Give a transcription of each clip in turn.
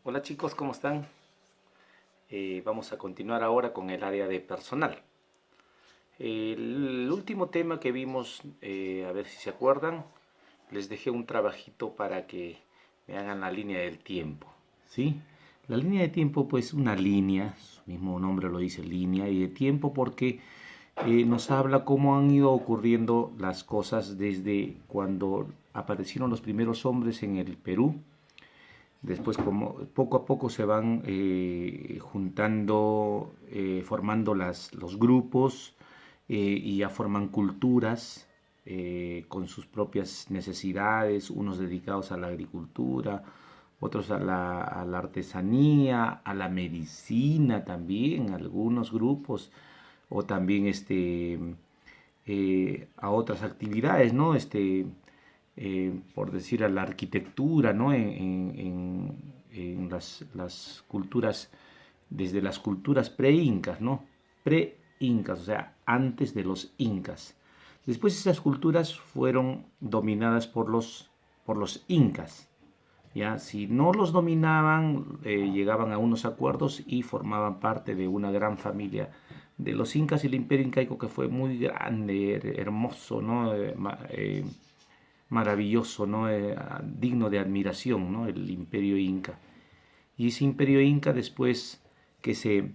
Hola chicos, ¿cómo están? Vamos a continuar ahora con el área de personal. El último tema que vimos, a ver si se acuerdan, les dejé un trabajito para que me hagan la línea del tiempo, ¿sí? La línea de tiempo, pues una línea, su mismo nombre lo dice, línea y de tiempo, porque nos habla cómo han ido ocurriendo las cosas desde cuando aparecieron los primeros hombres en el Perú. Después, como poco a poco se van juntando, formando los grupos y ya forman culturas con sus propias necesidades, unos dedicados a la agricultura, otros a la artesanía, a la medicina también, algunos grupos, o también a otras actividades, ¿no? Por decir, a la arquitectura, ¿no? En las culturas, desde las culturas pre-incas, ¿no? Pre-incas, o sea, antes de los incas. Después esas culturas fueron dominadas por los incas, ¿ya? Si no los dominaban, llegaban a unos acuerdos y formaban parte de una gran familia de los incas y el imperio incaico, que fue muy grande, hermoso, ¿no? Maravilloso, ¿no? Digno de admiración, ¿no? El imperio inca. Y ese imperio inca, después que se,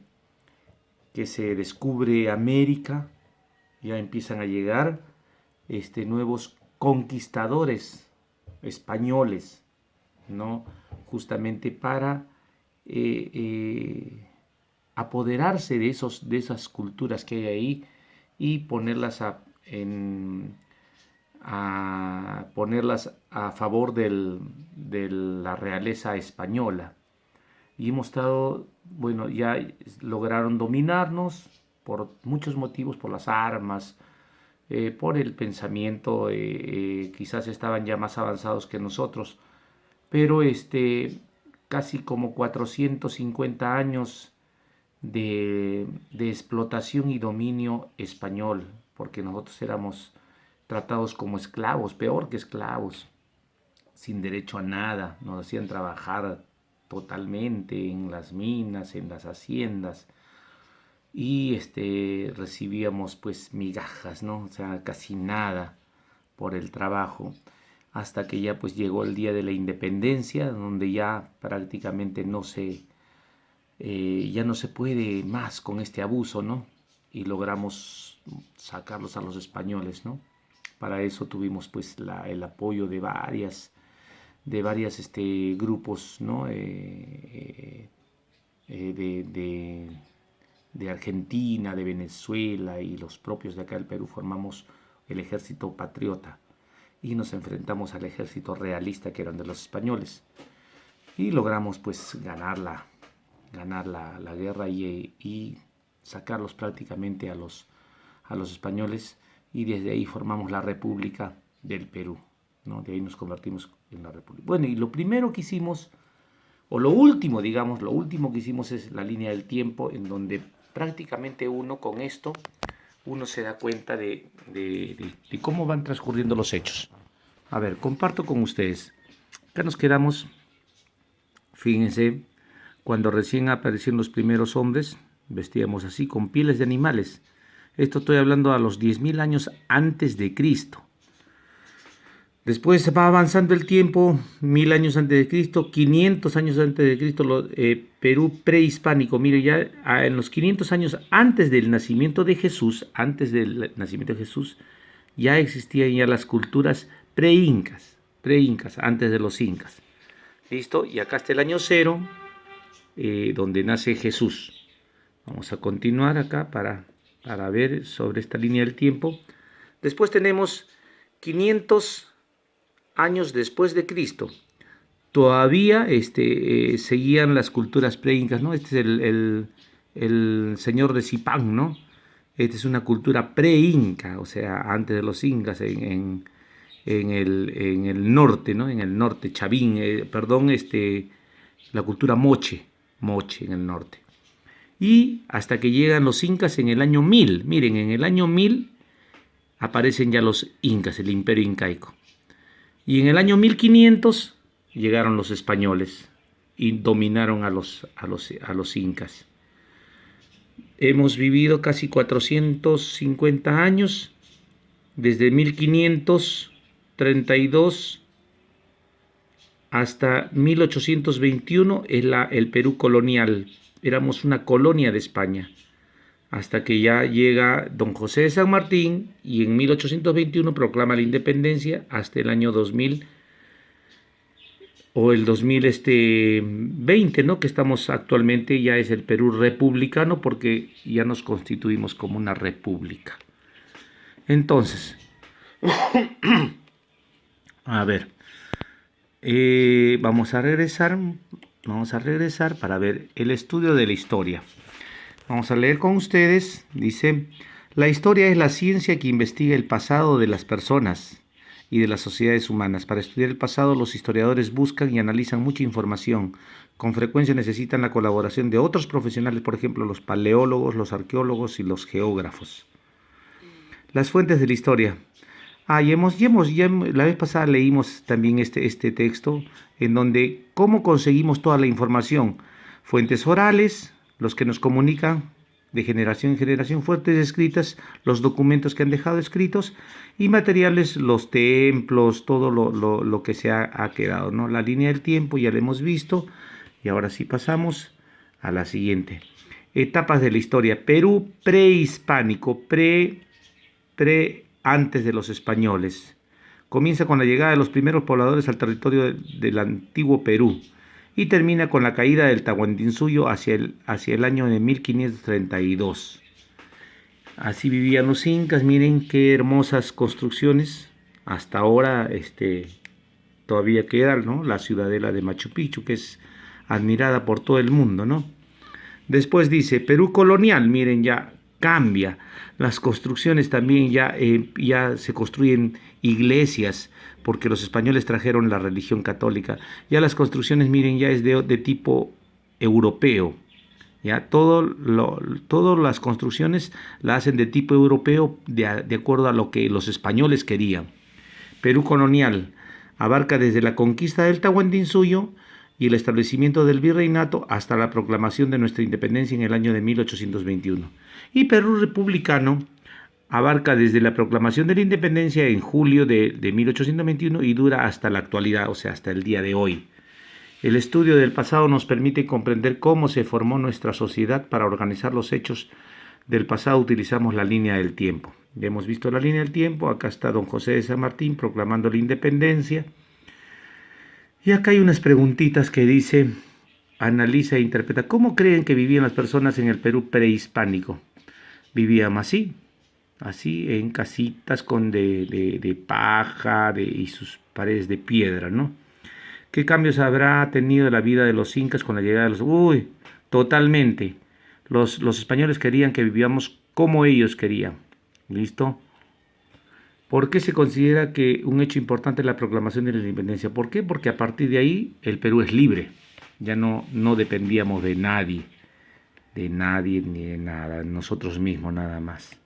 que se descubre América, ya empiezan a llegar nuevos conquistadores españoles, ¿no? Justamente para apoderarse de esas culturas que hay ahí y ponerlas a favor de la realeza española. Y hemos estado, bueno, ya lograron dominarnos por muchos motivos, por las armas, por el pensamiento, quizás estaban ya más avanzados que nosotros, pero casi como 450 años de explotación y dominio español, porque nosotros éramos tratados como esclavos, peor que esclavos, sin derecho a nada, nos hacían trabajar totalmente en las minas, en las haciendas, y recibíamos pues migajas, ¿no? O sea, casi nada por el trabajo, hasta que ya pues llegó el día de la independencia, donde ya prácticamente ya no se puede más con este abuso, ¿no? Y logramos sacarlos a los españoles, ¿no? Para eso tuvimos pues el apoyo de varias grupos, ¿no? De Argentina, de Venezuela y los propios de acá del Perú formamos el ejército patriota y nos enfrentamos al ejército realista, que eran de los españoles, y logramos pues ganar la guerra y sacarlos prácticamente a los españoles, y desde ahí formamos la República del Perú, ¿no? De ahí nos convertimos en la República. Bueno, y lo primero que hicimos, o lo último, digamos, lo último que hicimos es la línea del tiempo, en donde prácticamente uno con esto, uno se da cuenta de cómo van transcurriendo los hechos. A ver, comparto con ustedes. Acá nos quedamos, fíjense, cuando recién aparecieron los primeros hombres, vestíamos así, con pieles de animales. Esto estoy hablando a los 10.000 años antes de Cristo. Después se va avanzando el tiempo, 1000 años antes de Cristo, 500 años antes de Cristo, Perú prehispánico. Mire, ya en los 500 años antes del nacimiento de Jesús, ya existían ya las culturas pre-incas, antes de los incas. ¿Listo? Y acá está el año cero, donde nace Jesús. Vamos a continuar acá para ver sobre esta línea del tiempo. Después tenemos 500 años después de Cristo. Todavía seguían las culturas pre-incas, ¿no? Este es el señor de Zipán, ¿no? Esta es una cultura pre-inca, o sea, antes de los incas en el norte, ¿no? En el norte, Chavín, la cultura Moche en el norte. Y hasta que llegan los incas en el año 1000. Miren, en el año 1000 aparecen ya los incas, el imperio incaico. Y en el año 1500 llegaron los españoles, y dominaron a los incas. Hemos vivido casi 450 años, desde 1532 hasta 1821, el Perú colonial. Éramos una colonia de España, hasta que ya llega don José de San Martín y en 1821 proclama la independencia hasta el año 2000 o el 2020, ¿no? Que estamos actualmente, ya es el Perú republicano porque ya nos constituimos como una república. Entonces, a ver, vamos a regresar para ver el estudio de la historia. Vamos a leer con ustedes. Dice: la historia es la ciencia que investiga el pasado de las personas y de las sociedades humanas. Para estudiar el pasado, los historiadores buscan y analizan mucha información. Con frecuencia necesitan la colaboración de otros profesionales, por ejemplo, los paleólogos, los arqueólogos y los geógrafos. Las fuentes de la historia. La vez pasada leímos también este texto en donde cómo conseguimos toda la información. Fuentes orales, los que nos comunican de generación en generación, fuentes escritas, los documentos que han dejado escritos, y materiales, los templos, todo lo que se ha quedado, ¿no? La línea del tiempo ya la hemos visto, y ahora sí pasamos a la siguiente. Etapas de la historia. Perú prehispánico, antes de los españoles. Comienza con la llegada de los primeros pobladores al territorio del antiguo Perú y termina con la caída del Tahuantinsuyo hacia el año de 1532. Así vivían los incas. Miren qué hermosas construcciones. Hasta ahora todavía queda, ¿no? La ciudadela de Machu Picchu, que es admirada por todo el mundo, ¿no? Después dice Perú colonial. Miren, ya cambia. Las construcciones también ya se construyen iglesias, porque los españoles trajeron la religión católica. Ya las construcciones, miren, ya es de tipo europeo. Ya todas las construcciones las hacen de tipo europeo, de acuerdo a lo que los españoles querían. Perú colonial abarca desde la conquista del Tahuantinsuyo y el establecimiento del virreinato hasta la proclamación de nuestra independencia en el año de 1821. Y Perú republicano abarca desde la proclamación de la independencia en julio de 1821 y dura hasta la actualidad, o sea, hasta el día de hoy. El estudio del pasado nos permite comprender cómo se formó nuestra sociedad. Para organizar los hechos del pasado utilizamos la línea del tiempo. Ya hemos visto la línea del tiempo. Acá está don José de San Martín proclamando la independencia. Y acá hay unas preguntitas que dice: analiza e interpreta. ¿Cómo creen que vivían las personas en el Perú prehispánico? Vivían así en casitas de paja y sus paredes de piedra, ¿no? ¿Qué cambios habrá tenido la vida de los incas con la llegada de los... Totalmente. Los españoles querían que vivíamos como ellos querían. ¿Listo? ¿Por qué se considera que un hecho importante es la proclamación de la independencia? ¿Por qué? Porque a partir de ahí el Perú es libre. Ya no dependíamos de nadie ni de nada, nosotros mismos nada más.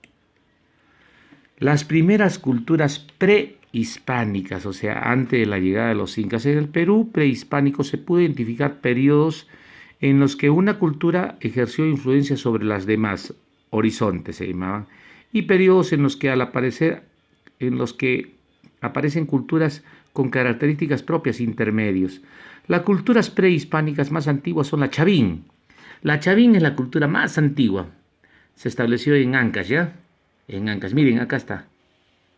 Las primeras culturas prehispánicas, o sea, antes de la llegada de los incas en el Perú prehispánico, se pudo identificar periodos en los que una cultura ejerció influencia sobre las demás, horizontes se llamaban, y periodos en los que aparecen culturas con características propias intermedios. Las culturas prehispánicas más antiguas son la Chavín. La Chavín es la cultura más antigua. Se estableció en Ancash, ¿ya? En Ancash. Miren, acá está.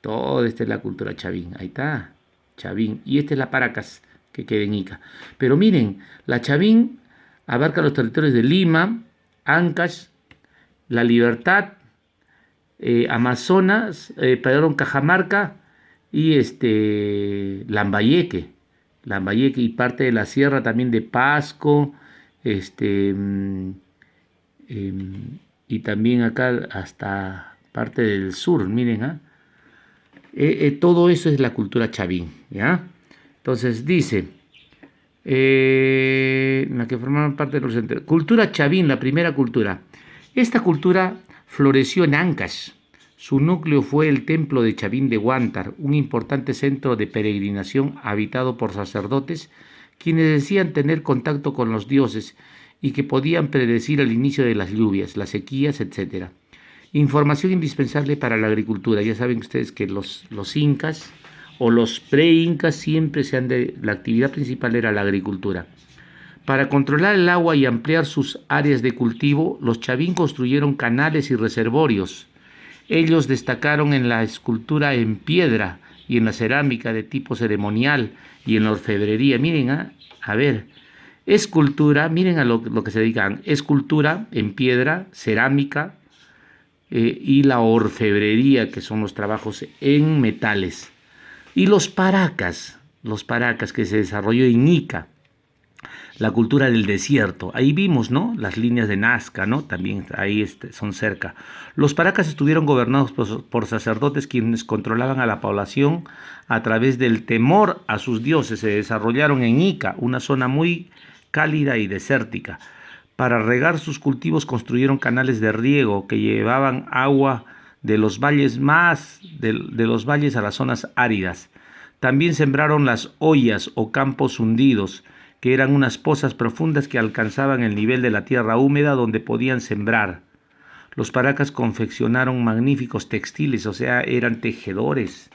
Toda esta es la cultura Chavín. Ahí está. Chavín. Y esta es la Paracas, que queda en Ica. Pero miren, la Chavín abarca los territorios de Lima, Ancash, La Libertad, Amazonas, Cajamarca y Lambayeque y parte de la sierra también de Pasco, y también acá hasta parte del sur, miren, todo eso es la cultura Chavín, ¿ya? Entonces dice, la que formaban parte de los cultura Chavín, la primera cultura. Esta cultura floreció en Ancash. Su núcleo fue el templo de Chavín de Huántar, un importante centro de peregrinación habitado por sacerdotes quienes decían tener contacto con los dioses y que podían predecir el inicio de las lluvias, las sequías, etc. Información indispensable para la agricultura. Ya saben ustedes que los incas o los pre-incas siempre la actividad principal era la agricultura. Para controlar el agua y ampliar sus áreas de cultivo, los chavín construyeron canales y reservorios. Ellos destacaron en la escultura en piedra y en la cerámica de tipo ceremonial y en la orfebrería. Miren, a ver, escultura, miren a lo que se dedican, escultura en piedra, cerámica y la orfebrería, que son los trabajos en metales. Y los paracas que se desarrolló en Ica, la cultura del desierto. Ahí vimos, ¿no? Las líneas de Nazca, ¿no? También ahí son cerca. Los paracas estuvieron gobernados por sacerdotes quienes controlaban a la población a través del temor a sus dioses. Se desarrollaron en Ica, una zona muy cálida y desértica. Para regar sus cultivos construyeron canales de riego que llevaban agua de los valles de los valles a las zonas áridas. También sembraron las hoyas o campos hundidos, que eran unas pozas profundas que alcanzaban el nivel de la tierra húmeda donde podían sembrar. Los paracas confeccionaron magníficos textiles, o sea, eran tejedores.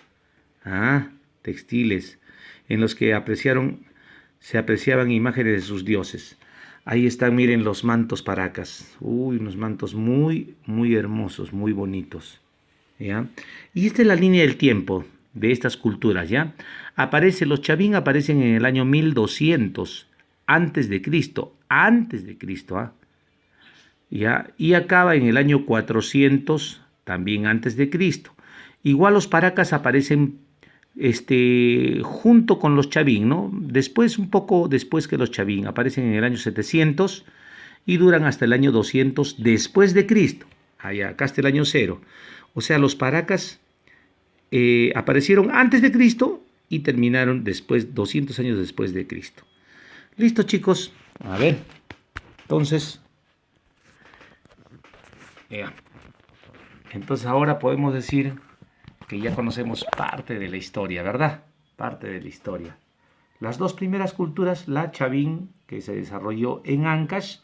Textiles, en los que se apreciaban imágenes de sus dioses. Ahí están, miren los mantos paracas. Unos mantos muy, muy hermosos, muy bonitos. ¿Ya? Y esta es la línea del tiempo de estas culturas, ¿ya? Los chavín aparecen en el año 1200 antes de Cristo, ¿ya? Y acaba en el año 400 también antes de Cristo. Igual los paracas aparecen junto con los chavín, ¿no? Después, un poco después que los chavín, aparecen en el año 700 y duran hasta el año 200 después de Cristo. Acá está el año 0. O sea, los paracas aparecieron antes de Cristo y terminaron después, 200 años después de Cristo. Listo, chicos. A ver, entonces, entonces ahora podemos decir que ya conocemos parte de la historia, ¿verdad? Parte de la historia. Las dos primeras culturas, la chavín, que se desarrolló en Ancash,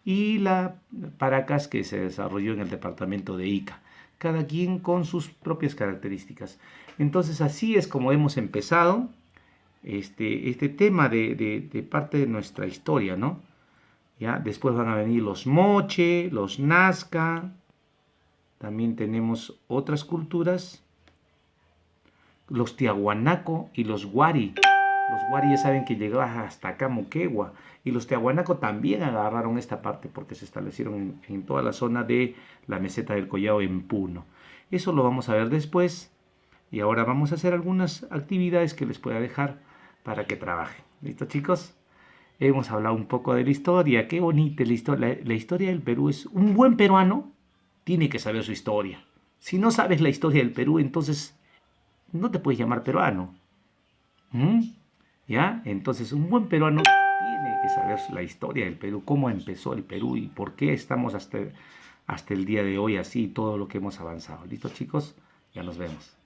y la paracas, que se desarrolló en el departamento de Ica, cada quien con sus propias características. Entonces así es como hemos empezado este tema de parte de nuestra historia, ¿no? ¿Ya? Después van a venir los moche, los nazca, también tenemos otras culturas, los tiahuanaco y los guari. Los guari ya saben que llegaban hasta acá Moquegua, y los tiahuanaco también agarraron esta parte porque se establecieron en toda la zona de la meseta del Collao en Puno. Eso lo vamos a ver después, y ahora vamos a hacer algunas actividades que les pueda dejar para que trabajen. ¿Listo, chicos? Hemos hablado un poco de la historia. Qué bonita la historia. La historia del Perú es... Un buen peruano tiene que saber su historia. Si no sabes la historia del Perú, entonces no te puedes llamar peruano. ¿Ya? Entonces un buen peruano tiene que saber la historia del Perú, cómo empezó el Perú y por qué estamos hasta el día de hoy así, todo lo que hemos avanzado. ¿Listo, chicos? Ya nos vemos.